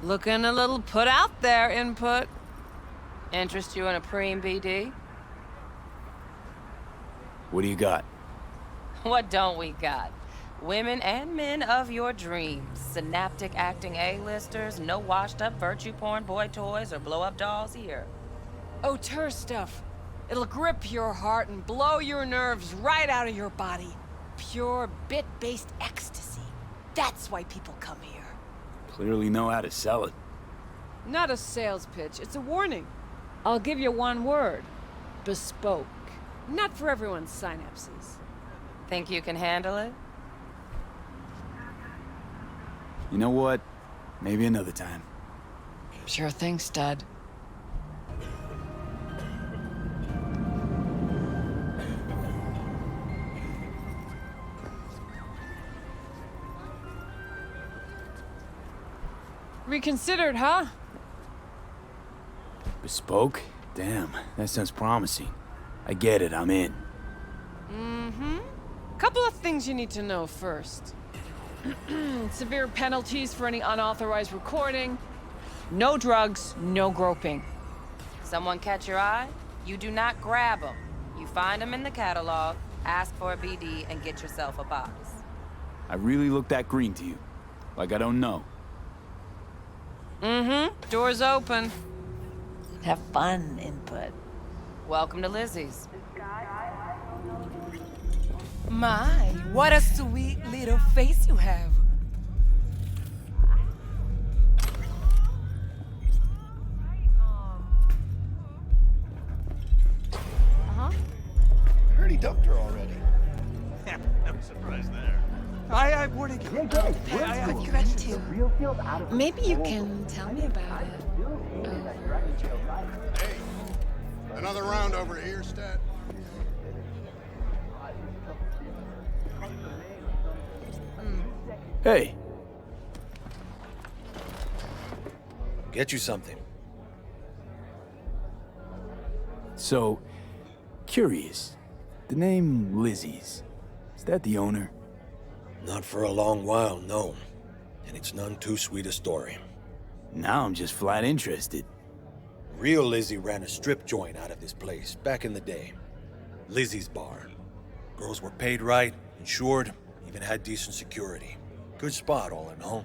Looking a little put out there, input. Interest you in a preem BD? What do you got? What don't we got? Women and men of your dreams. Synaptic acting A-listers, no washed-up virtue porn boy toys or blow-up dolls here. Auteur stuff. It'll grip your heart and blow your nerves right out of your body. Pure bit-based ecstasy. That's why people come here. Clearly know how to sell it. Not a sales pitch, it's a warning. I'll give you one word. Bespoke. Not for everyone's synapses. Think you can handle it? You know what? Maybe another time. Sure thing, stud. Reconsidered, huh? Bespoke? Damn, that sounds promising. I get it, I'm in. Mm-hmm. Couple of things you need to know first. Severe penalties for any unauthorized recording. No drugs, no groping. Someone catch your eye? You do not grab them. You find them in the catalog, ask for a BD, and get yourself a box. I really look that green to you. Like I don't know. Mm-hmm. Door's open. Have fun, input. Welcome to Lizzie's. My, what a sweet little face you have. Heard he dumped her already. No surprise there. I would have given her. Maybe you can tell me about it. Hey, another round over here, Stat. Hey, Get you something. so, curious. The name Lizzie's. Is that the owner? Not for a long while, no. And it's none too sweet a story. Now I'm just flat interested. Real Lizzie ran a strip joint out of this place back in the day. Lizzie's Bar. Girls were paid right, insured, even had decent security. Good spot, all in all.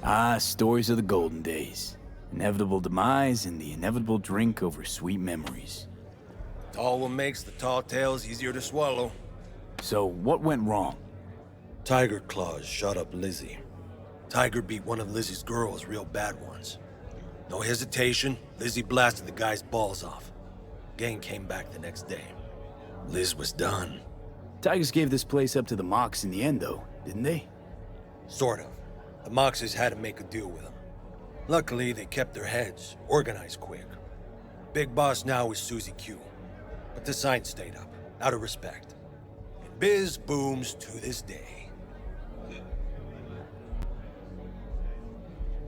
Ah, stories of the golden days. Inevitable demise and the inevitable drink over sweet memories. Tall one makes the tall tales easier to swallow. So, what went wrong? Tiger Claws shot up Lizzie. Tiger beat one of Lizzie's girls real bad once. No hesitation, Lizzie blasted the guy's balls off. Gang came back the next day. Liz was done. Tigers gave this place up to the Mox in the end, though, didn't they? Sort of. The Moxes had to make a deal with them. Luckily, they kept their heads, organized quick. Big boss now is Susie Q. But the sign stayed up, out of respect. And biz booms to this day.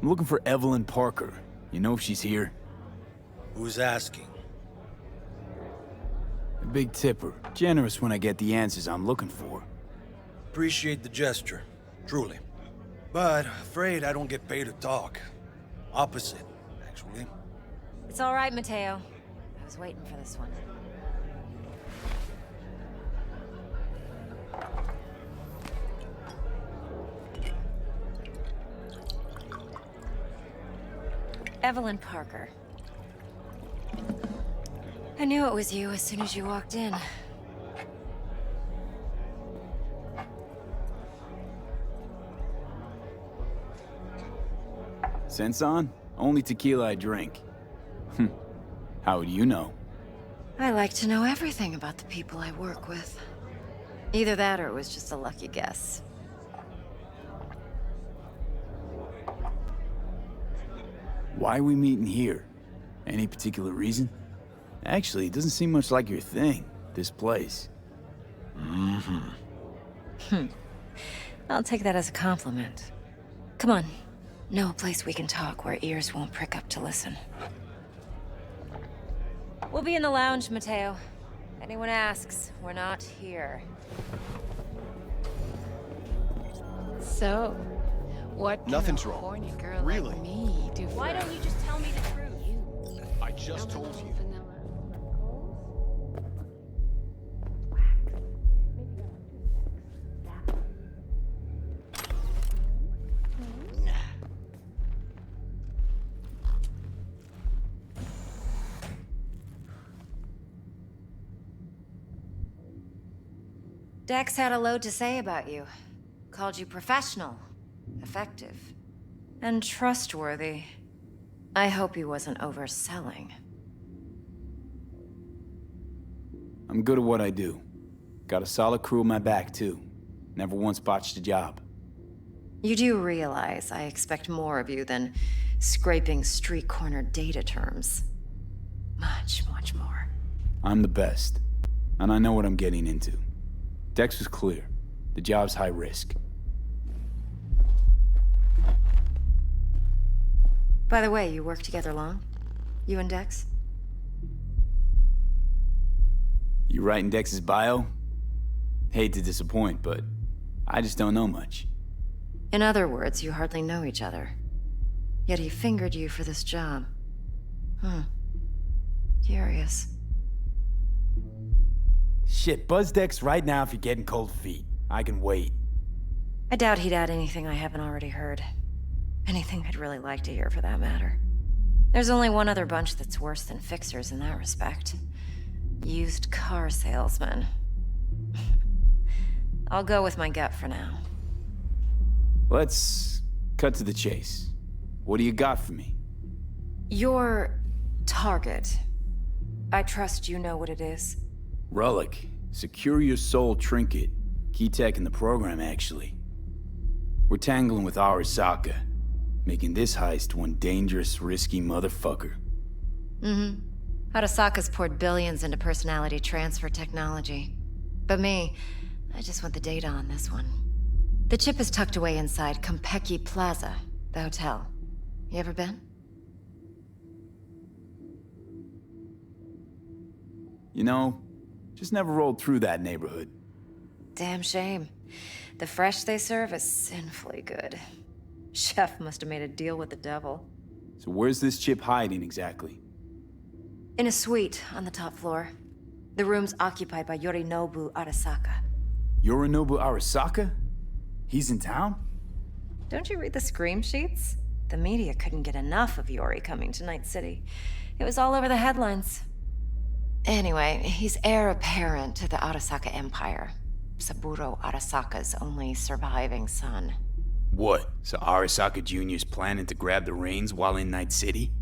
I'm looking for Evelyn Parker. You know if she's here? Who's asking? A big tipper. Generous when I get the answers I'm looking for. Appreciate the gesture, truly. But afraid I don't get paid to talk. Opposite, actually. It's all right, Mateo. I was waiting for this one. Evelyn Parker. I knew it was you as soon as you walked in. Sense on? Only tequila I drink. How would you know? I like to know everything about the people I work with. Either that or it was just a lucky guess. Why are we meeting here? Any particular reason? Actually, it doesn't seem much like your thing, this place. I'll take that as a compliment. Come on. Know a place we can talk where ears won't prick up to listen. We'll be in the lounge, Mateo. Anyone asks, we're not here. So, What Nothing's can a wrong. horny girl Really. like me do for Why don't you just tell me the truth? I just told you. Dex had a load to say about you. Called you professional, effective, and trustworthy. I hope he wasn't overselling. I'm good at what I do. Got a solid crew on my back, too. Never once botched a job. You do realize I expect more of you than scraping street corner data terms. Much, much more. I'm the best, and I know what I'm getting into. Dex was clear. The job's high risk. By the way, you work together long? You and Dex? You writing Dex's bio? Hate to disappoint, but I just don't know much. In other words, you hardly know each other. Yet he fingered you for this job. Curious. Shit, buzz Dex right now if you're getting cold feet. I can wait. I doubt he'd add anything I haven't already heard. Anything I'd really like to hear, for that matter. There's only one other bunch that's worse than fixers in that respect. Used car salesmen. I'll go with my gut for now. Let's cut to the chase. What do you got for me? Your target. I trust you know what it is. Relic. Secure your soul trinket. Key tech in the program, actually. We're tangling with Arasaka, making this heist one dangerous, risky motherfucker. Arasaka's poured billions into personality transfer technology. But me, I just want the data on this one. The chip is tucked away inside Kompeki Plaza, the hotel. You ever been? You know, just never rolled through that neighborhood. Damn shame. The fresh they serve is sinfully good. Chef must have made a deal with the devil. So where's this chip hiding exactly? In a suite on the top floor. The room's occupied by Yorinobu Arasaka. Yorinobu Arasaka? He's in town? Don't you read the scream sheets? The media couldn't get enough of Yori coming to Night City. It was all over the headlines. Anyway, he's heir apparent to the Arasaka Empire. Saburo Arasaka's only surviving son. What? So Arasaka Jr.'s planning to grab the reins while in Night City?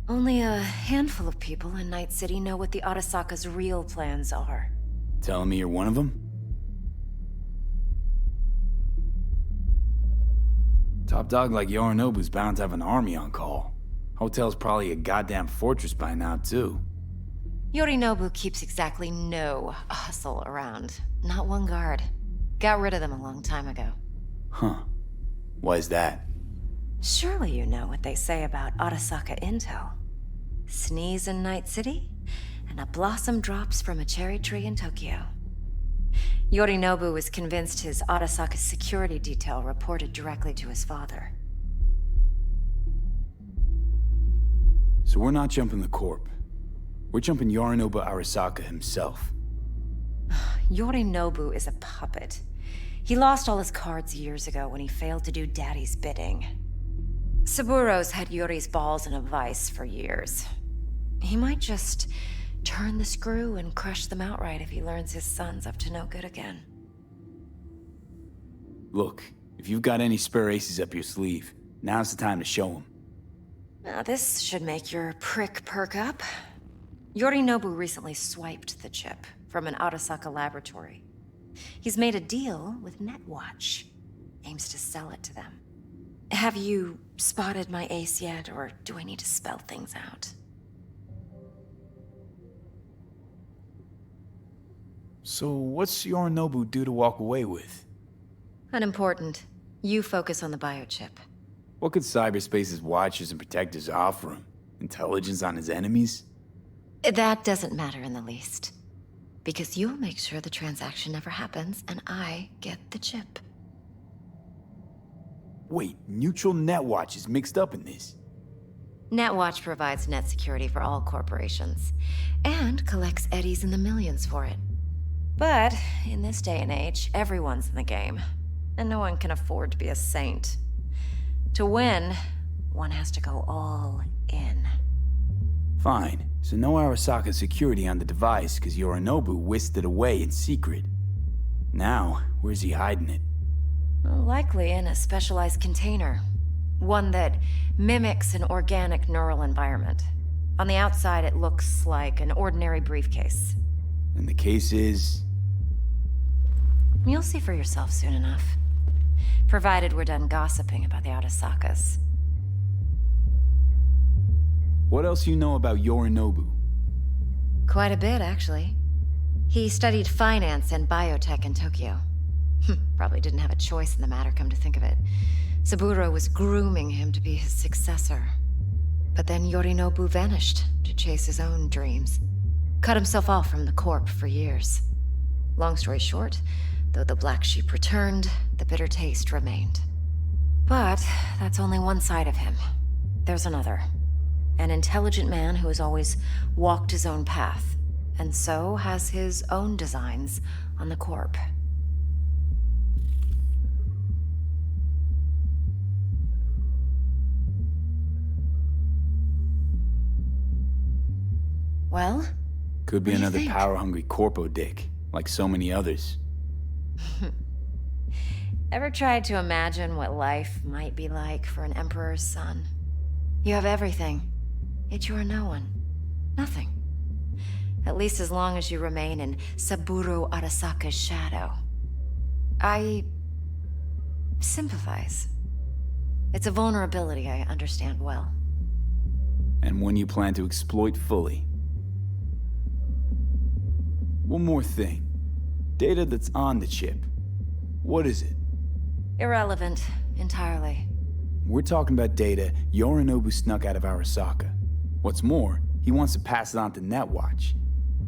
Only a handful of people in Night City know what the Arasaka's real plans are. Telling me you're one of them? Top dog like Yorinobu's bound to have an army on call. Hotel's probably a goddamn fortress by now, too. Yorinobu keeps exactly no hustle around. Not one guard. Got rid of them a long time ago. Huh. Why is that? Surely you know what they say about Arasaka intel. Sneeze in Night City, and a blossom drops from a cherry tree in Tokyo. Yorinobu was convinced his Arasaka security detail reported directly to his father. So we're not jumping the corp. We're jumping Yorinobu Arasaka himself. Yorinobu is a puppet. He lost all his cards years ago when he failed to do Daddy's bidding. Saburo's had Yori's balls in a vice for years. He might just turn the screw and crush them outright if he learns his son's up to no good again. Look, if you've got any spare aces up your sleeve, now's the time to show them. Now this should make your prick perk up. Yorinobu recently swiped the chip from an Arasaka laboratory. He's made a deal with Netwatch. Aims to sell it to them. Have you spotted my ace yet, or do I need to spell things out? So what's Yorinobu due to walk away with? Unimportant. You focus on the biochip. What could cyberspace's watchers and protectors offer him? Intelligence on his enemies? That doesn't matter in the least. Because you'll make sure the transaction never happens, and I get the chip. Wait, neutral Netwatch is mixed up in this. Netwatch provides net security for all corporations, and collects eddies in the millions for it. But in this day and age, everyone's in the game, and no one can afford to be a saint. To win, one has to go all in. Fine, so no Arasaka security on the device because Yorinobu whisked it away in secret. Now, where's he hiding it? Well, likely in a specialized container. One that mimics an organic neural environment. On the outside, it looks like an ordinary briefcase. And the case is... You'll see for yourself soon enough. Provided we're done gossiping about the Arasakas. What else you know about Yorinobu? Quite a bit, actually. He studied finance and biotech in Tokyo. Probably didn't have a choice in the matter, come to think of it. Saburo was grooming him to be his successor. But then Yorinobu vanished to chase his own dreams. Cut himself off from the Corp for years. Long story short, though the black sheep returned, the bitter taste remained. But that's only one side of him. There's another. An intelligent man who has always walked his own path, and so has his own designs on the Corp. Well? Could be What do you another think? power-hungry corpo dick, like so many others. Ever tried to imagine what life might be like for an emperor's son? You have everything, yet you are no one. Nothing. At least as long as you remain in Saburo Arasaka's shadow. I sympathize. It's a vulnerability I understand well. And one you plan to exploit fully. One more thing. Data that's on the chip. What is it? Irrelevant, entirely. We're talking about data Yorinobu snuck out of Arasaka. What's more, he wants to pass it on to Netwatch.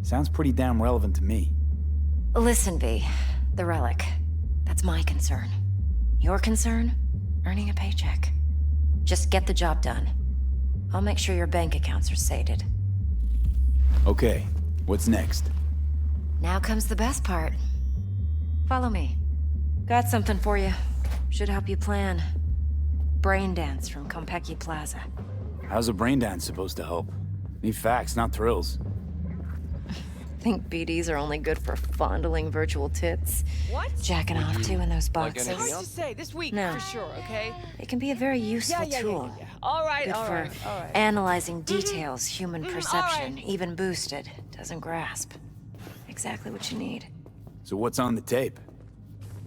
Sounds pretty damn relevant to me. Listen, V. The relic. That's my concern. Your concern? Earning a paycheck. Just get the job done. I'll make sure your bank accounts are sated. Okay, what's next? Now comes the best part. Follow me. Got something for you. Should help you plan. Braindance from Konpeki Plaza. How's a braindance supposed to help? Need facts, not thrills. Think BDs are only good for fondling virtual tits? What? Jacking off to in those Hard boxes? to say, this week, No. for sure, okay? It can be a very useful tool. All right, Good all for right, all right. analyzing details human perception, right. even boosted, doesn't grasp. Exactly what you need. So what's on the tape?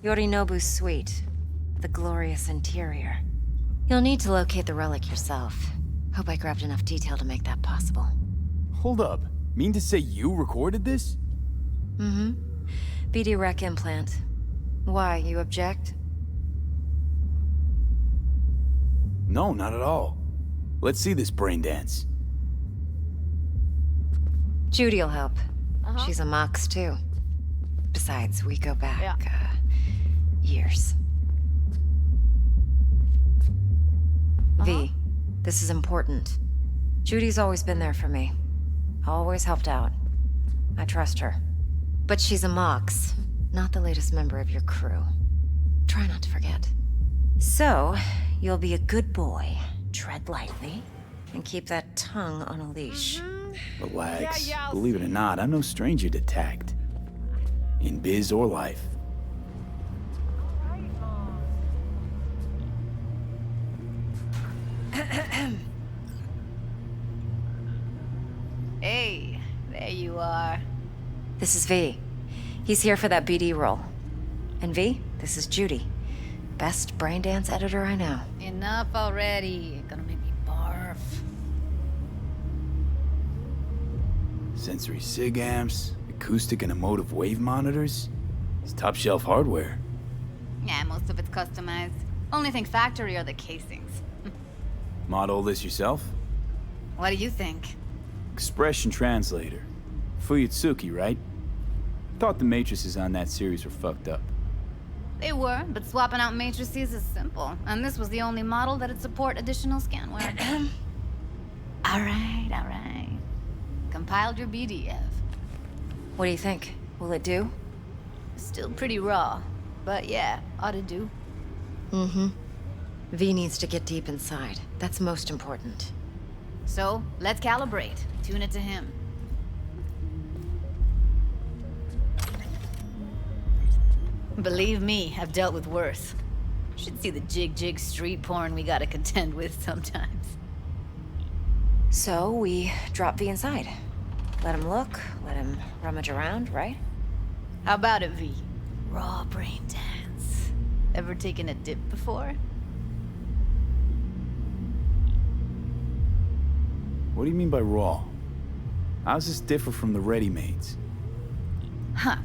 Yorinobu's suite. The glorious interior. You'll need to locate the relic yourself. Hope I grabbed enough detail to make that possible. Hold up. Mean to say you recorded this? Mm-hmm. BD rec implant. Why, you object? No, not at all. Let's see this braindance. Judy'll help. She's a Mox, too. Besides, we go back, years. V, this is important. Judy's always been there for me. Always helped out. I trust her. But she's a Mox, not the latest member of your crew. Try not to forget. So, you'll be a good boy, tread lightly, and keep that tongue on a leash. Relax. Yeah, I'll Believe it or not, I'm no stranger to tact. In biz or life. Hey, there you are. This is V. He's here for that BD role. And V, this is Judy. Best braindance editor I know. Enough already. Gonna make me barf. Sensory sig amps, acoustic and emotive wave monitors. It's top shelf hardware. Yeah, most of it's customized. Only thing factory are the casings. Model this yourself? What do you think? Expression translator. Fuyutsuki, right? Thought the matrices on that series were fucked up. They were, but swapping out matrices is simple, and this was the only model that'd support additional scanware. All right. Compiled your BDF. What do you think? Will it do? Still pretty raw, but yeah, ought to do. Mm-hmm. V needs to get deep inside. That's most important. So, let's calibrate. Tune it to him. Believe me, I've dealt with worse. Should see the jig street porn we gotta contend with sometimes. So, we drop V inside. Let him look, let him rummage around, right? How about it, V? Raw brain dance. Ever taken a dip before? What do you mean by raw? How does this differ from the ready-mades? Huh.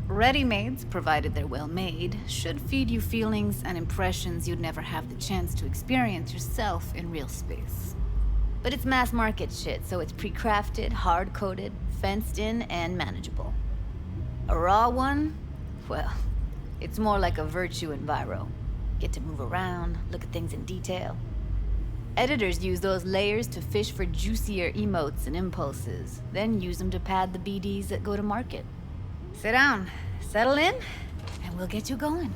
Ready-mades, provided they're well made, should feed you feelings and impressions you'd never have the chance to experience yourself in real space. But it's mass market shit, so it's pre-crafted, hard-coded, fenced in, and manageable. A raw one? Well, it's more like a virtue enviro. Get to move around, look at things in detail. Editors use those layers to fish for juicier emotes and impulses, then use them to pad the BDs that go to market. Sit down, settle in, and we'll get you going.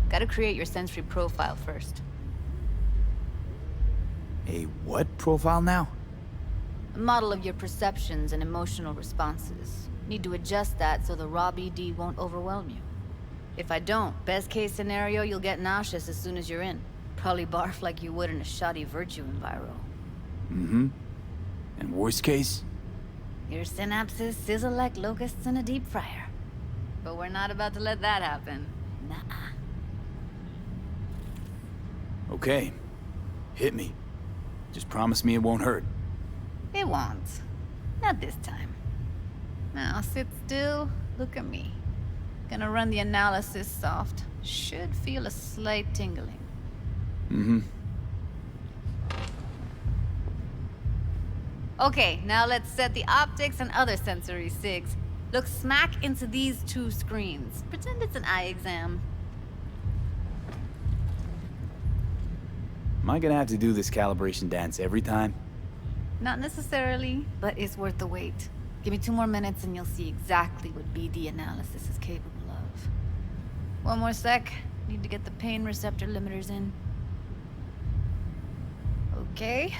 Gotta create your sensory profile first. A what profile now? A model of your perceptions and emotional responses. Need to adjust that so the raw BD won't overwhelm you. If I don't, best case scenario, you'll get nauseous as soon as you're in. Probably barf like you would in a shoddy virtue enviro. Mm-hmm. And worst case? Your synapses sizzle like locusts in a deep fryer. But we're not about to let that happen. Nuh-uh. Okay. Hit me. Just promise me it won't hurt. It won't. Not this time. Now sit still, look at me. Gonna run the analysis soft. Should feel a slight tingling. Mm-hmm. Okay, now let's set the optics and other sensory sigs. Look smack into these two screens. Pretend it's an eye exam. Am I gonna have to do this calibration dance every time? Not necessarily, but it's worth the wait. Give me 2 more minutes and you'll see exactly what BD analysis is capable of. 1 more sec. Need to get the pain receptor limiters in. Okay.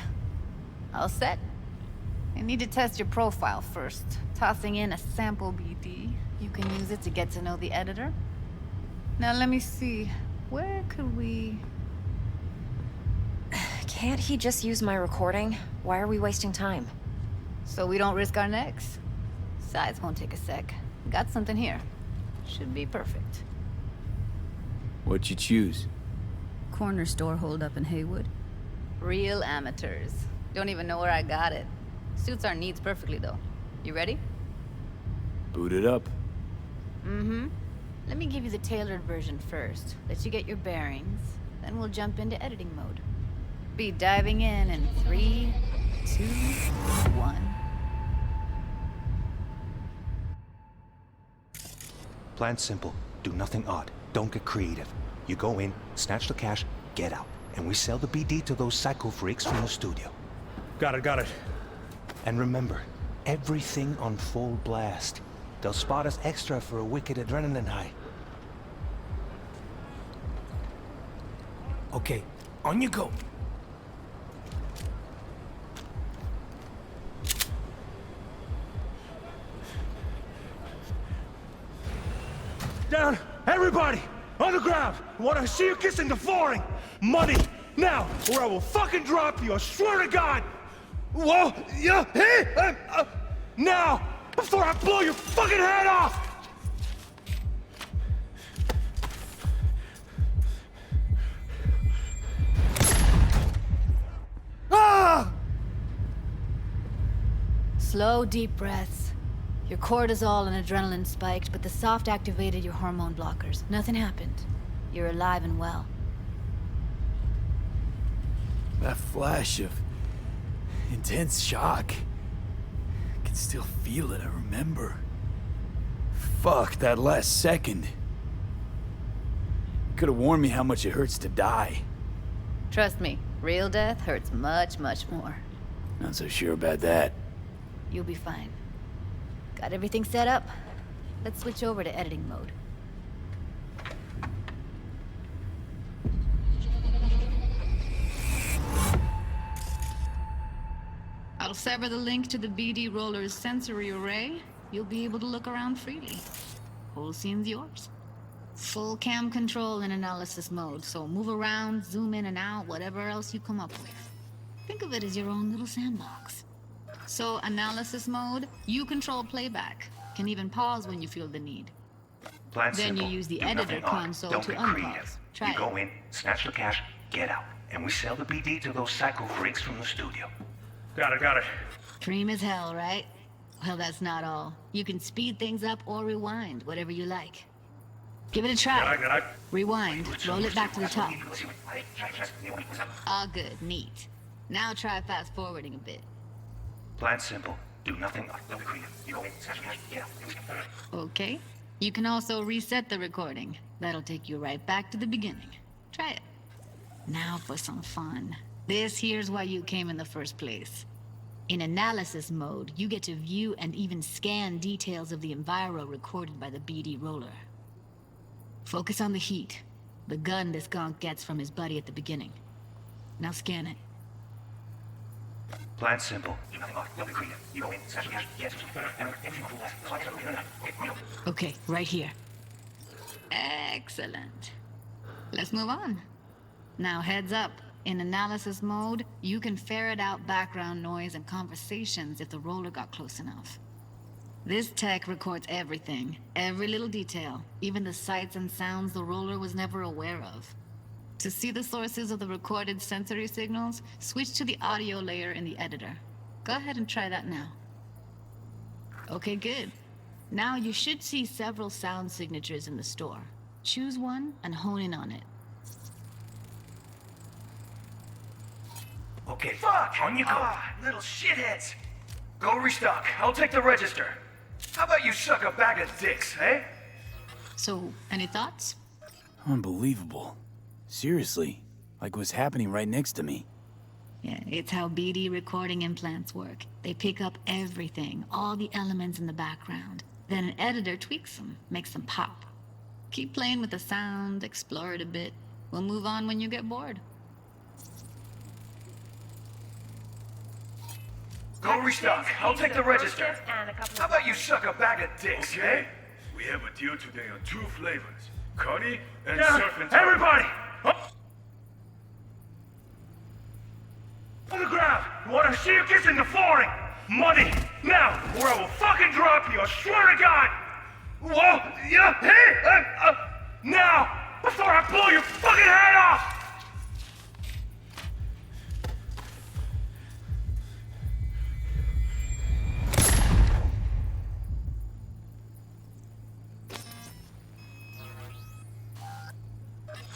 All set. I need to test your profile first. Tossing in a sample BD. You can use it to get to know the editor. Now let me see. Where could we... Can't he just use my recording? Why are we wasting time? So we don't risk our necks. Size won't take a sec. Got something here. Should be perfect. What'd you choose? Corner store holdup in Haywood. Real amateurs. Don't even know where I got it. Suits our needs perfectly, though. You ready? Boot it up. Mm-hmm. Let me give you the tailored version first. Let you get your bearings. Then we'll jump into editing mode. Be diving in 3, 2, 1. Plan simple. Do nothing odd. Don't get creative. You go in, snatch the cash, get out. And we sell the BD to those psycho freaks from the studio. Got it. And remember, everything on full blast. They'll spot us extra for a wicked adrenaline high. Okay, on you go. Down! Everybody! On the ground! I want to see you kissing the flooring! Money! Now! Or I will fucking drop you, I swear to God! Whoa! Yeah! Hey! Now! Before I blow your fucking head off! Ah! Slow, deep breaths. Your cortisol and adrenaline spiked, but the soft activated your hormone blockers. Nothing happened. You're alive and well. That flash of intense shock. I can still feel it, I remember. Fuck, that last second. You could have warned me how much it hurts to die. Trust me, real death hurts much, much more. Not so sure about that. You'll be fine. Got everything set up? Let's switch over to editing mode. I'll sever the link to the BD Roller's sensory array. You'll be able to look around freely. Whole scene's yours. Full cam control in analysis mode, so move around, zoom in and out, whatever else you come up with. Think of it as your own little sandbox. So, analysis mode, you control playback. Can even pause when you feel the need. Plan Then simple. you use the Do editor nothing odd. console Don't to get unpause. creative. Try You it. go in, snatch the cash, get out. And we sell the BD to those psycho freaks from the studio. Got it. Cream as hell, right? Well, that's not all. You can speed things up or rewind, whatever you like. Give it a try. Got it. Rewind, roll it back to the top. All good, neat. Now try fast forwarding a bit. Plan simple. Do nothing odd. Don't get creative. You go in, snatch the cash, get out. And we sell the Okay. You can also reset the recording. That'll take you right back to the beginning. Try it. Now for some fun. This here's why you came in the first place. In analysis mode, you get to view and even scan details of the enviro recorded by the BD roller. Focus on the heat, the gun this gonk gets from his buddy at the beginning. Now scan it. Plan simple. Do nothing odd. Don't get creative. You go in, snatch the cash, get out. Okay, right here. Excellent. Let's move on. Now heads up. In analysis mode, you can ferret out background noise and conversations if the roller got close enough. This tech records everything, every little detail, even the sights and sounds the roller was never aware of. To see the sources of the recorded sensory signals, switch to the audio layer in the editor. Go ahead and try that now. Okay, good. Now you should see several sound signatures in the store. Choose one and hone in on it. Okay, fuck! On you go! Little shitheads! Go restock. I'll take the register. How about you suck a bag of dicks, eh? So, any thoughts? Unbelievable. Seriously, like what's happening right next to me. Yeah, it's how BD recording implants work. They pick up everything, all the elements in the background. Then an editor tweaks them, makes them pop. Keep playing with the sound, explore it a bit. We'll move on when you get bored. Go restock. I'll take the register. How about you suck a bag of dicks, eh? We have a deal today on 2 flavors. Connie and surf and everybody! Up! On the ground! I want to see you kissing the flooring! Money! Now! Or I will fucking drop you, I swear to God! Whoa! Yeah! Hey! Now! Before I blow your fucking head off!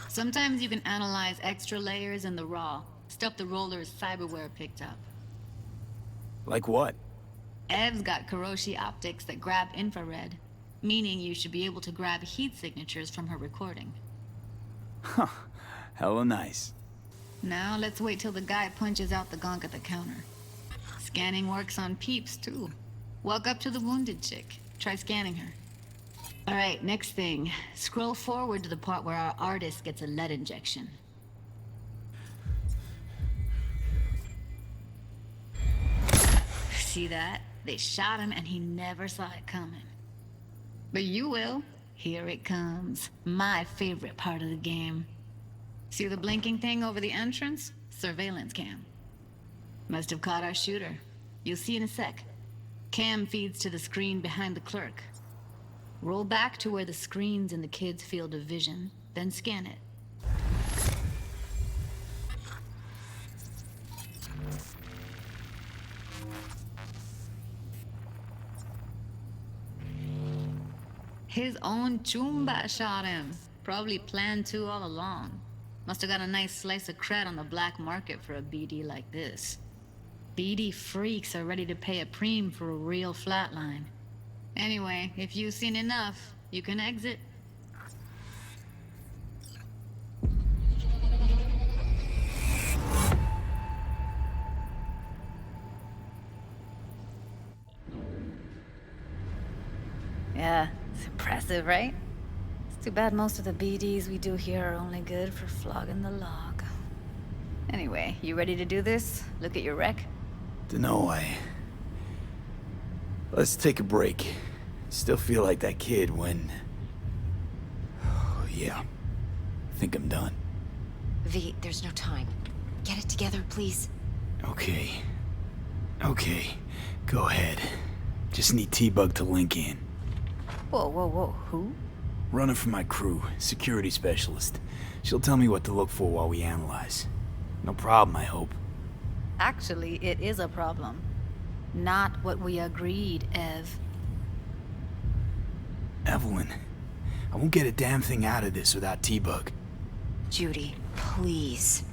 Sometimes you can analyze extra layers in the raw, stuff the roller's cyberware picked up. Like what? Ev's got Kiroshi optics that grab infrared, meaning you should be able to grab heat signatures from her recording. Huh. Hella nice. Now let's wait till the guy punches out the gonk at the counter. Scanning works on peeps, too. Walk up to the wounded chick. Try scanning her. Alright, next thing. Scroll forward to the part where our artist gets a lead injection. See that? They shot him and he never saw it coming. But you will. Here it comes. My favorite part of the game. See the blinking thing over the entrance? Surveillance cam. Must have caught our shooter. You'll see in a sec. Cam feeds to the screen behind the clerk. Roll back to where the screen's in the kid's field of vision, then scan it. His own Chumba shot him. Probably planned to all along. Must have got a nice slice of cred on the black market for a BD like this. BD freaks are ready to pay a preem for a real flatline. Anyway, if you've seen enough, you can exit. Yeah, it's impressive, right? It's too bad most of the BDs we do here are only good for flogging the log. Anyway, you ready to do this? Look at your wreck? Dunno, Let's take a break. Still feel like that kid when... Oh, yeah. I think I'm done. V, there's no time. Get it together, please. Okay. Okay. Go ahead. Just need T-Bug to link in. Whoa, whoa, whoa, who? Running for my crew, security specialist. She'll tell me what to look for while we analyze. No problem, I hope. Actually, it is a problem. Not what we agreed, Ev. Evelyn, I won't get a damn thing out of this without T-Bug. Judy, please.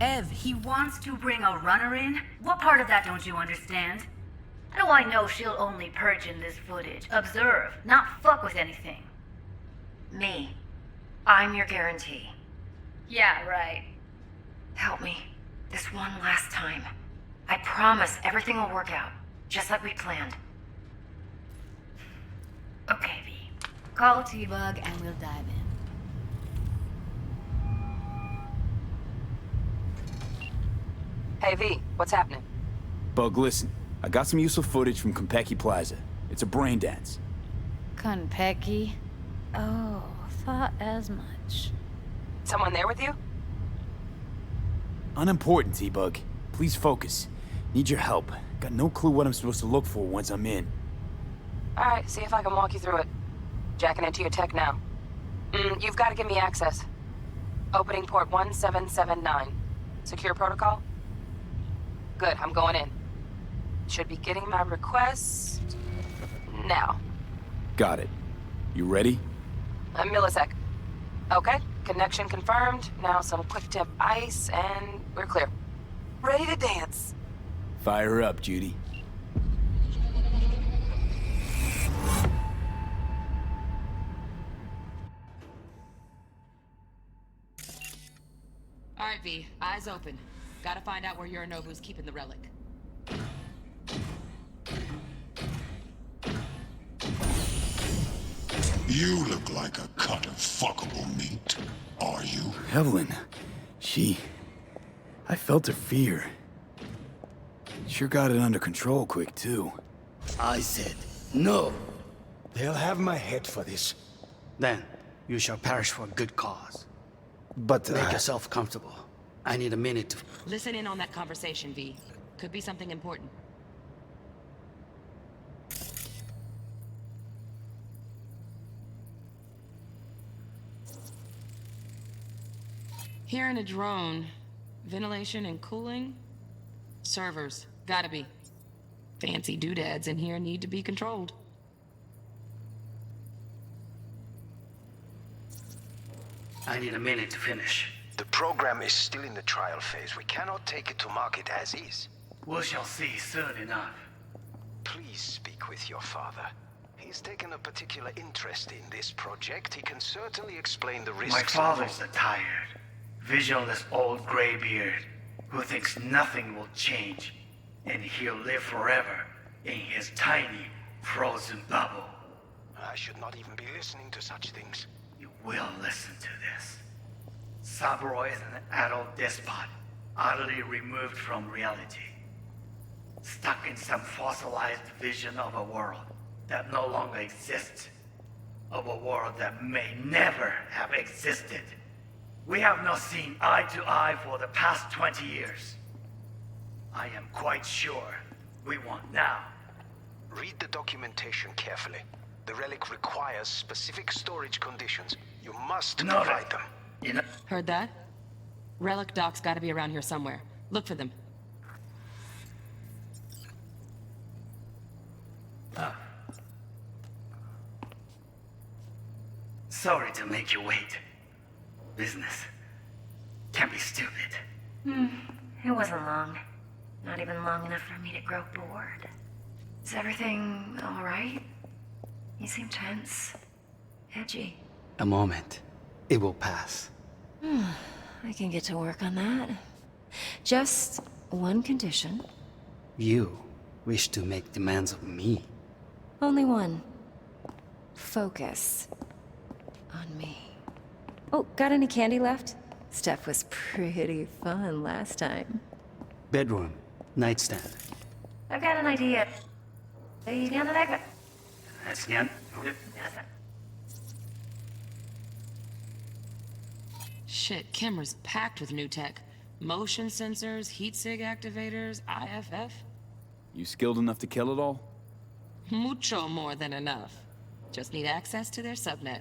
Ev, he wants to bring a runner in? What part of that don't you understand? How do I know she'll only purge in this footage? Observe, not fuck with anything. Me. I'm your guarantee. Yeah, right. Help me. This one last time. I promise everything will work out, just like we planned. Okay, V. Call T-Bug and we'll dive in. Hey, V, what's happening? Bug, listen. I got some useful footage from Konpeki Plaza. It's a Braindance. Konpeki? Oh, thought as much. Someone there with you? Unimportant, T-Bug. Please focus. Need your help. Got no clue what I'm supposed to look for once I'm in. Alright, see if I can walk you through it. Jacking into your tech now. You've got to give me access. Opening port 1779. Secure protocol? Good, I'm going in. Should be getting my request... now. Got it. You ready? A millisec. Okay, connection confirmed. Now some quick tip ice, and we're clear. Ready to dance. Fire up, Judy. Alright, V. Eyes open. Gotta find out where Yorinobu's keeping the relic. You look like a cut of fuckable meat. Are you? Evelyn. I felt her fear. Sure got it under control quick, too. I said, no. They'll have my head for this. Then, you shall perish for a good cause. But, Make yourself comfortable. I need a minute to... Listen in on that conversation, V. Could be something important. Here in a drone, ventilation and cooling? Servers, gotta be. Fancy doodads in here need to be controlled. I need a minute to finish. The program is still in the trial phase. We cannot take it to market as is. We shall see soon enough. Please speak with your father. He's taken a particular interest in this project. He can certainly explain the risks. My father's a tired, visionless old graybeard who thinks nothing will change, and he'll live forever in his tiny, frozen bubble. I should not even be listening to such things. You will listen to this. Saburo is an adult despot, utterly removed from reality. Stuck in some fossilized vision of a world that no longer exists. Of a world that may never have existed. We have not seen eye to eye for the past 20 years. I am quite sure we want now. Read the documentation carefully. The relic requires specific storage conditions. You must provide them. Heard that? Relic docs gotta be around here somewhere. Look for them. Sorry to make you wait. Business can be stupid. It wasn't long. Not even long enough for me to grow bored. Is everything all right? You seem tense. Edgy. A moment. It will pass. I can get to work on that. Just one condition. You wish to make demands of me. Only one. Focus on me. Oh, got any candy left? Stuff was pretty fun last time. Bedroom. Nightstand. I've got an idea. Shit, camera's packed with new tech. Motion sensors, heat sig activators, IFF. You skilled enough to kill it all? Mucho more than enough. Just need access to their subnet.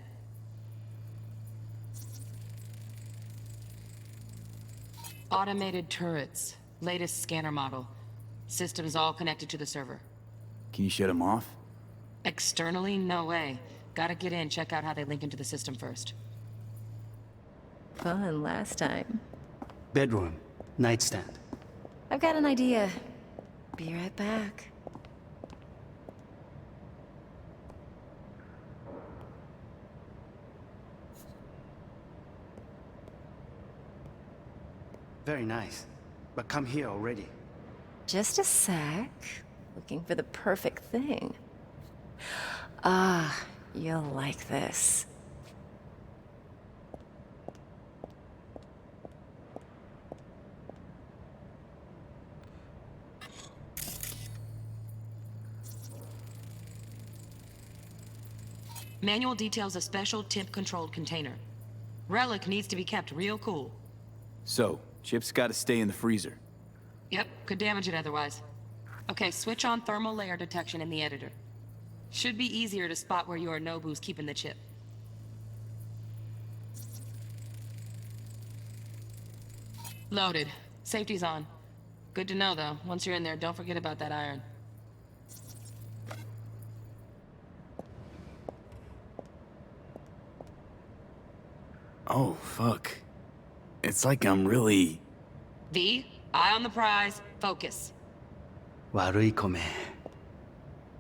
Automated turrets. Latest scanner model. Systems all connected to the server. Can you shut them off? Externally, no way. Gotta get in, check out how they link into the system first. Fun last time. Bedroom. Nightstand. I've got an idea. Be right back. Very nice. But come here already. Just a sec. Looking for the perfect thing. Ah, you'll like this. Manual details a special temp-controlled container. Relic needs to be kept real cool. So, chips gotta stay in the freezer. Yep, could damage it otherwise. Okay, switch on thermal layer detection in the editor. Should be easier to spot where Yorinobu's keeping the chip. Loaded. Safety's on. Good to know, though. Once you're in there, don't forget about that iron. Oh, fuck. It's like I'm really... V, eye on the prize, focus. Warui kome.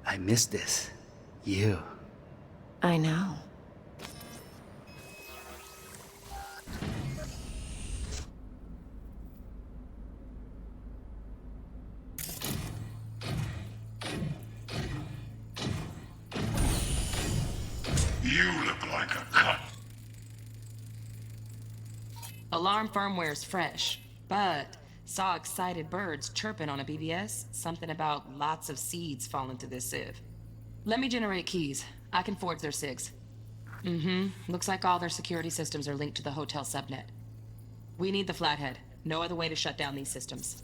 I miss this. You. I know. You look like a cut. Alarm firmware's fresh, but saw excited birds chirping on a BBS. Something about lots of seeds falling to this sieve. Let me generate keys. I can forge their SIGs. Looks like all their security systems are linked to the hotel subnet. We need the flathead. No other way to shut down these systems.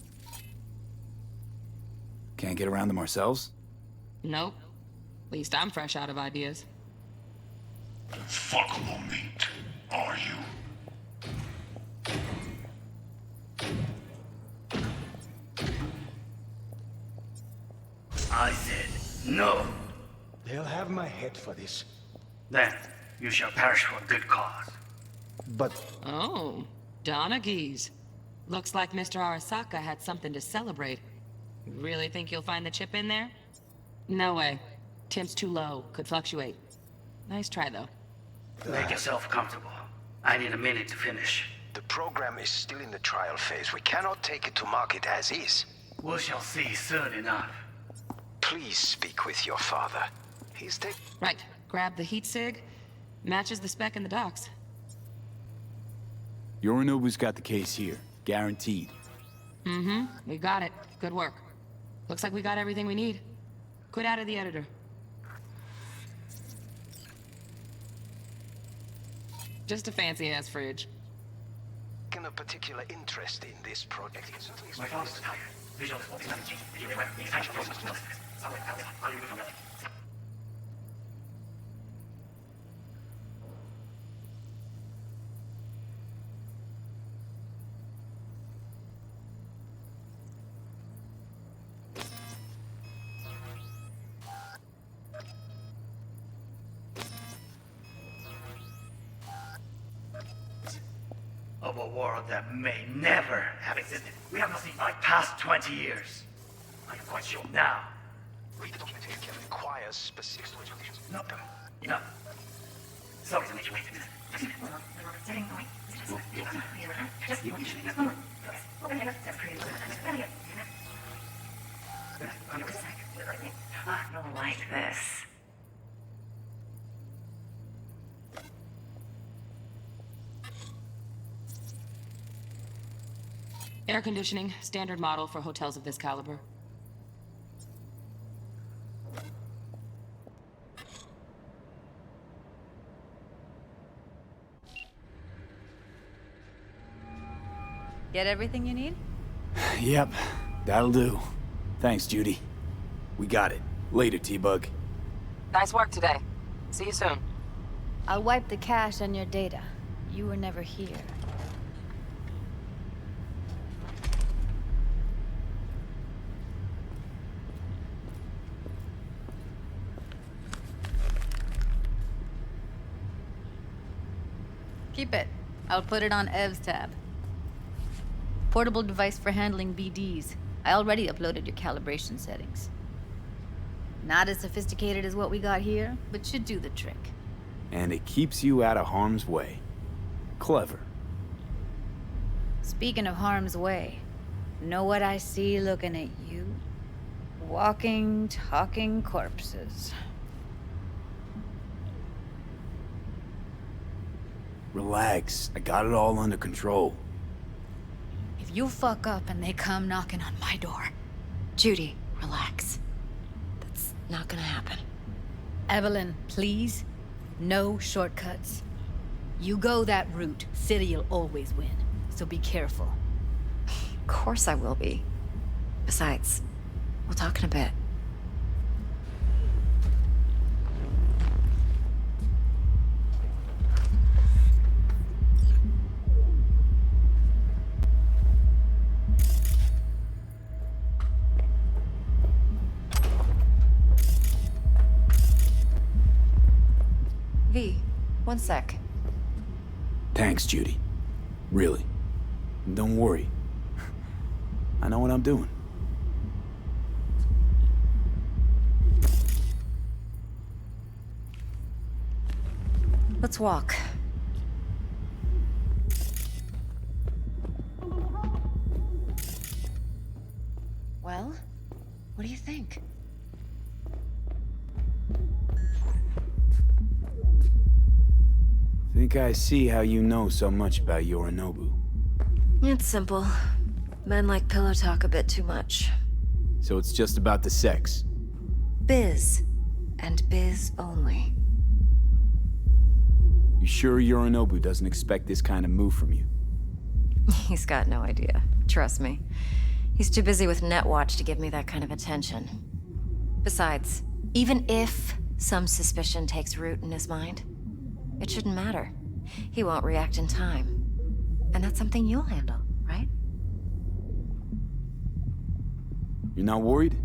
Can't get around them ourselves? Nope. At least I'm fresh out of ideas. Fuckable meat, are you? I said no. They'll have my head for this. Then you shall perish for a good cause. But Oh, Donaghy's. Looks like Mr. Arasaka had something to celebrate. Really think you'll find the chip in there? No way. Temp's too low. Could fluctuate. Nice try, though. Make yourself comfortable. I need a minute to finish. The program is still in the trial phase. We cannot take it to market as is. We shall see soon enough. Please speak with your father. He's Right. Grab the heat sig. Matches the spec in the docks. Yorinobu's got the case here. Guaranteed. We got it. Good work. Looks like we got everything we need. Quit out of the editor. Just a fancy-ass fridge. taken a particular interest in this project. My father's retired. Visual is what is the expansion process to are you from that? of a world that may never have existed. We have not seen my past 20 years. I'm quite sure now. Read the documentation carefully. Requires specific storage conditions. No, enough. Sorry, wait a minute. I don't like this. Air conditioning, standard model for hotels of this caliber. Get everything you need? Yep, that'll do. Thanks, Judy. We got it. Later, T-Bug. Nice work today. See you soon. I'll wipe the cache on your data. You were never here. Keep it. I'll put it on Ev's tab. Portable device for handling BDs. I already uploaded your calibration settings. Not as sophisticated as what we got here, but should do the trick. And it keeps you out of harm's way. Clever. Speaking of harm's way, know what I see looking at you? Walking, talking corpses. Relax. I got it all under control. If you fuck up and they come knocking on my door... Judy, relax. That's not gonna happen. Evelyn, please. No shortcuts. You go that route, City'll always win. So be careful. Of course I will be. Besides, we'll talk in a bit. V, one sec. Thanks, Judy. Really. Don't worry. I know what I'm doing. Let's walk. Well, what do you think? Think I see how you know so much about Yorinobu. It's simple. Men like pillow talk a bit too much. So it's just about the sex. Biz. And biz only. You sure Yorinobu doesn't expect this kind of move from you? He's got no idea. Trust me. He's too busy with Netwatch to give me that kind of attention. Besides, even if some suspicion takes root in his mind, it shouldn't matter. He won't react in time. And that's something you'll handle, right? You're not worried?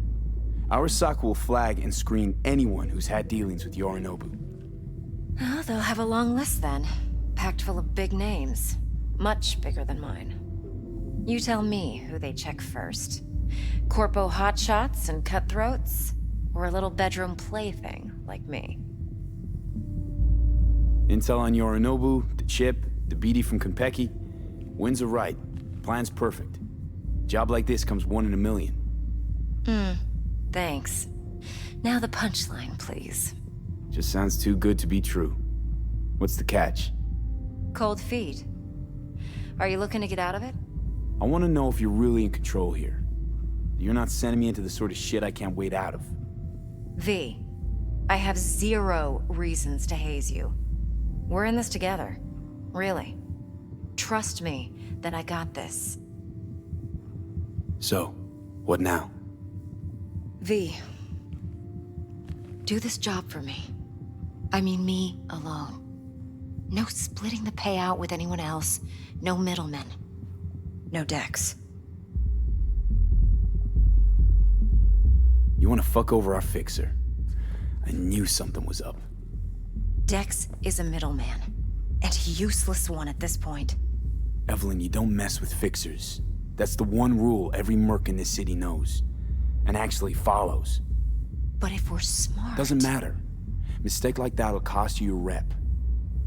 Arasaka will flag and screen anyone who's had dealings with Yorinobu. Well, they'll have a long list then. Packed full of big names. Much bigger than mine. You tell me who they check first. Corpo hotshots and cutthroats? Or a little bedroom plaything like me? Intel on Yorinobu, the chip, the BD from Konpeki. Winds are right. Plan's perfect. Job like this comes 1 in a million. Thanks. Now the punchline, please. Just sounds too good to be true. What's the catch? Cold feet. Are you looking to get out of it? I want to know if you're really in control here. You're not sending me into the sort of shit I can't wait out of. V, I have 0 reasons to haze you. We're in this together. Really. Trust me that I got this. So, what now? V, do this job for me. I mean me alone. No splitting the payout with anyone else. No middlemen. No Dex. You want to fuck over our fixer? I knew something was up. Dex is a middleman. And a useless one at this point. Evelyn, you don't mess with fixers. That's the one rule every merc in this city knows. And actually follows. But if we're smart... Doesn't matter. Mistake like that'll cost you your rep.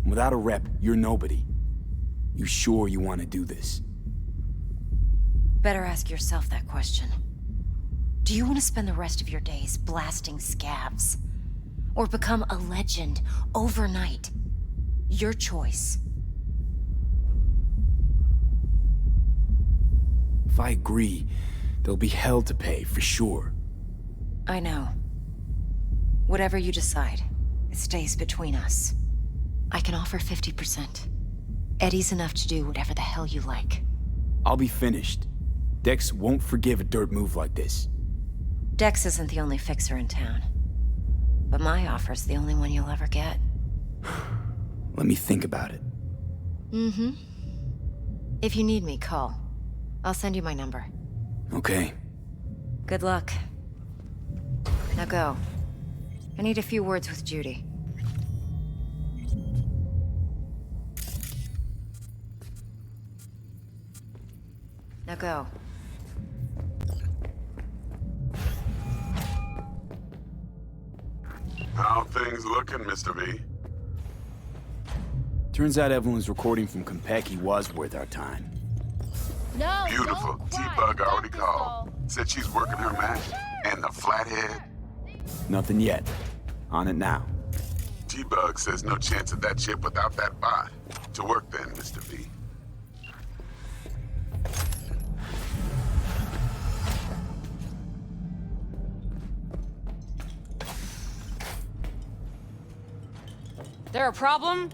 And without a rep, you're nobody. You sure you want to do this? Better ask yourself that question. Do you want to spend the rest of your days blasting scabs? Or become a legend overnight? Your choice. If I agree, there'll be hell to pay, for sure. I know. Whatever you decide, it stays between us. I can offer 50%. Eddie's enough to do whatever the hell you like. I'll be finished. Dex won't forgive a dirt move like this. Dex isn't the only fixer in town. But my offer's the only one you'll ever get. Let me think about it. Mm-hmm. If you need me, call. I'll send you my number. Okay. Good luck. Now go. I need a few words with Judy. Now go. How things looking, Mr. V? Turns out Evelyn's recording from Compeki was worth our time. No, Beautiful. T-Bug already called. Said she's working her match. And the flathead? Nothing yet. On it now. T-Bug says no chance of that chip without that bot. To work then, Mr. V. There a problem?